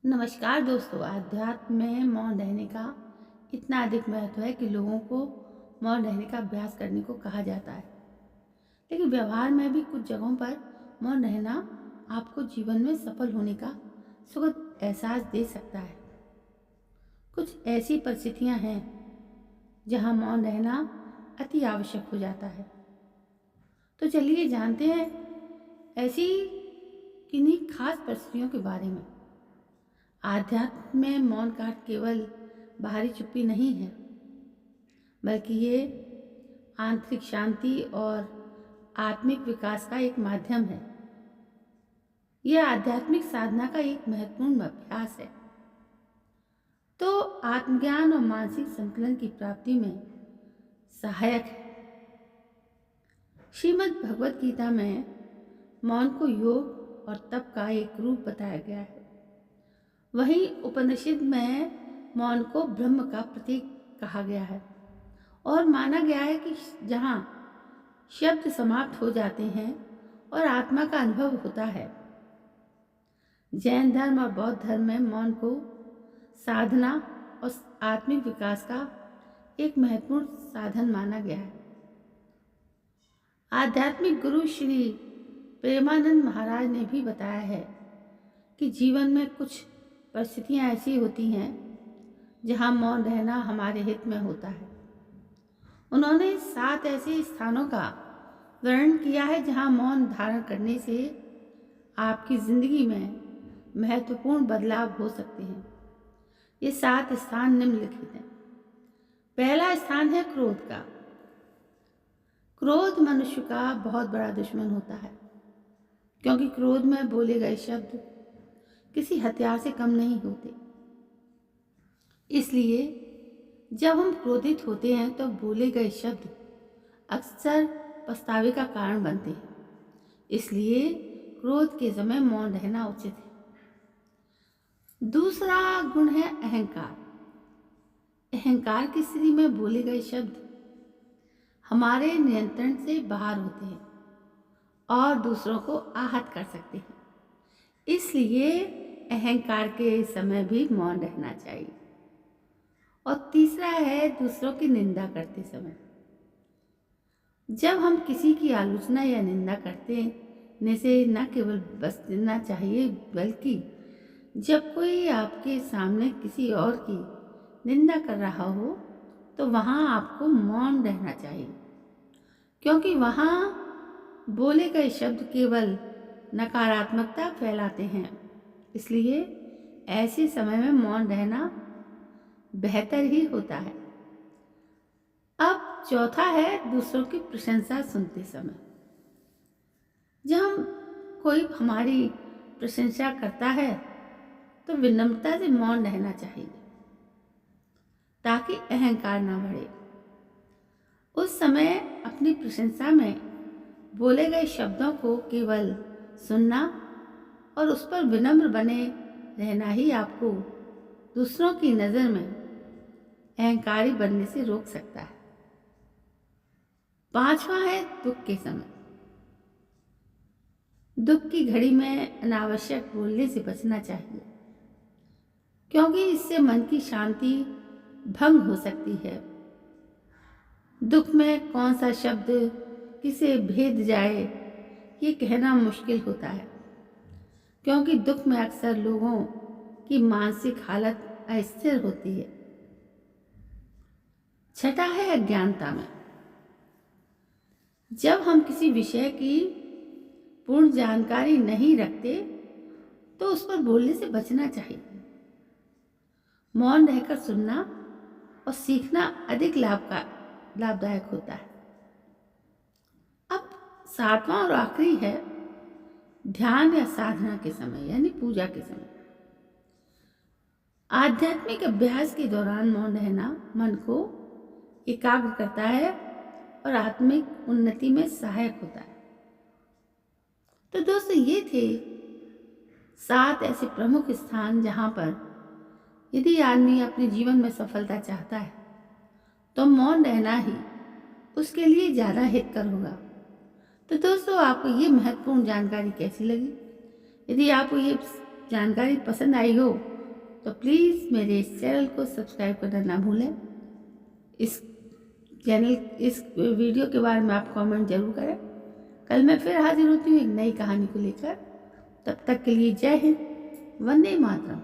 नमस्कार दोस्तों। आध्यात्म में मौन रहने का इतना अधिक महत्व है कि लोगों को मौन रहने का अभ्यास करने को कहा जाता है। लेकिन व्यवहार में भी कुछ जगहों पर मौन रहना आपको जीवन में सफल होने का सुखद एहसास दे सकता है। कुछ ऐसी परिस्थितियां हैं जहां मौन रहना अति आवश्यक हो जाता है। तो चलिए जानते हैं ऐसी किन्हीं खास परिस्थितियों के बारे में। आध्यात्म में मौन का अर्थ केवल बाहरी चुप्पी नहीं है, बल्कि ये आंतरिक शांति और आत्मिक विकास का एक माध्यम है। यह आध्यात्मिक साधना का एक महत्वपूर्ण अभ्यास है। तो आत्मज्ञान और मानसिक संतुलन की प्राप्ति में सहायक है। श्रीमद् भगवत गीता में मौन को योग और तप का एक रूप बताया गया है। वहीं उपनिषद में मौन को ब्रह्म का प्रतीक कहा गया है और माना गया है कि जहाँ शब्द समाप्त हो जाते हैं और आत्मा का अनुभव होता है। जैन धर्म और बौद्ध धर्म में मौन को साधना और आत्मिक विकास का एक महत्वपूर्ण साधन माना गया है। आध्यात्मिक गुरु श्री प्रेमानंद महाराज ने भी बताया है कि जीवन में कुछ परिस्थितियां ऐसी होती हैं जहां मौन रहना हमारे हित में होता है। उन्होंने 7 ऐसे स्थानों का वर्णन किया है जहां मौन धारण करने से आपकी जिंदगी में महत्वपूर्ण बदलाव हो सकते हैं। ये 7 स्थान निम्नलिखित हैं। पहला स्थान है क्रोध का। क्रोध मनुष्य का बहुत बड़ा दुश्मन होता है, क्योंकि क्रोध में बोले गए शब्द किसी हथियार से कम नहीं होते। इसलिए जब हम क्रोधित होते हैं तो बोले गए शब्द अक्सर पछतावे का कारण बनते हैं। इसलिए क्रोध के समय मौन रहना उचित है। दूसरा गुण है अहंकार। अहंकार की स्थिति में बोले गए शब्द हमारे नियंत्रण से बाहर होते हैं और दूसरों को आहत कर सकते हैं। इसलिए अहंकार के समय भी मौन रहना चाहिए। और तीसरा है दूसरों की निंदा करते समय। जब हम किसी की आलोचना या निंदा करते हैं से न केवल बचना चाहिए, बल्कि जब कोई आपके सामने किसी और की निंदा कर रहा हो तो वहाँ आपको मौन रहना चाहिए, क्योंकि वहाँ बोले गए शब्द केवल नकारात्मकता फैलाते हैं। इसलिए ऐसे समय में मौन रहना बेहतर ही होता है। अब चौथा है दूसरों की प्रशंसा सुनते समय। जब हम कोई हमारी प्रशंसा करता है तो विनम्रता से मौन रहना चाहिए, ताकि अहंकार ना बढ़े। उस समय अपनी प्रशंसा में बोले गए शब्दों को केवल सुनना और उस पर विनम्र बने रहना ही आपको दूसरों की नज़र में अहंकारी बनने से रोक सकता है। पांचवा है दुख के समय। दुख की घड़ी में अनावश्यक बोलने से बचना चाहिए, क्योंकि इससे मन की शांति भंग हो सकती है। दुख में कौन सा शब्द किसे भेद जाए ये कहना मुश्किल होता है, क्योंकि दुख में अक्सर लोगों की मानसिक हालत अस्थिर होती है। छठा है अज्ञानता में। जब हम किसी विषय की पूर्ण जानकारी नहीं रखते तो उस पर बोलने से बचना चाहिए। मौन रहकर सुनना और सीखना अधिक लाभदायक होता है। अब 7वां और आखिरी है ध्यान या साधना के समय, यानी पूजा के समय। आध्यात्मिक अभ्यास के दौरान मौन रहना मन को एकाग्र करता है और आत्मिक उन्नति में सहायक होता है। तो दोस्तों, ये थे 7 ऐसे प्रमुख स्थान जहां पर यदि आदमी अपने जीवन में सफलता चाहता है तो मौन रहना ही उसके लिए ज़्यादा हितकर होगा। तो दोस्तों, आपको ये महत्वपूर्ण जानकारी कैसी लगी? यदि आपको ये जानकारी पसंद आई हो तो प्लीज़ मेरे इस चैनल को सब्सक्राइब करना ना भूलें। इस वीडियो के बारे में आप कमेंट जरूर करें। कल मैं फिर हाजिर होती हूँ एक नई कहानी को लेकर। तब तक के लिए जय हिंद, वंदे मातरम।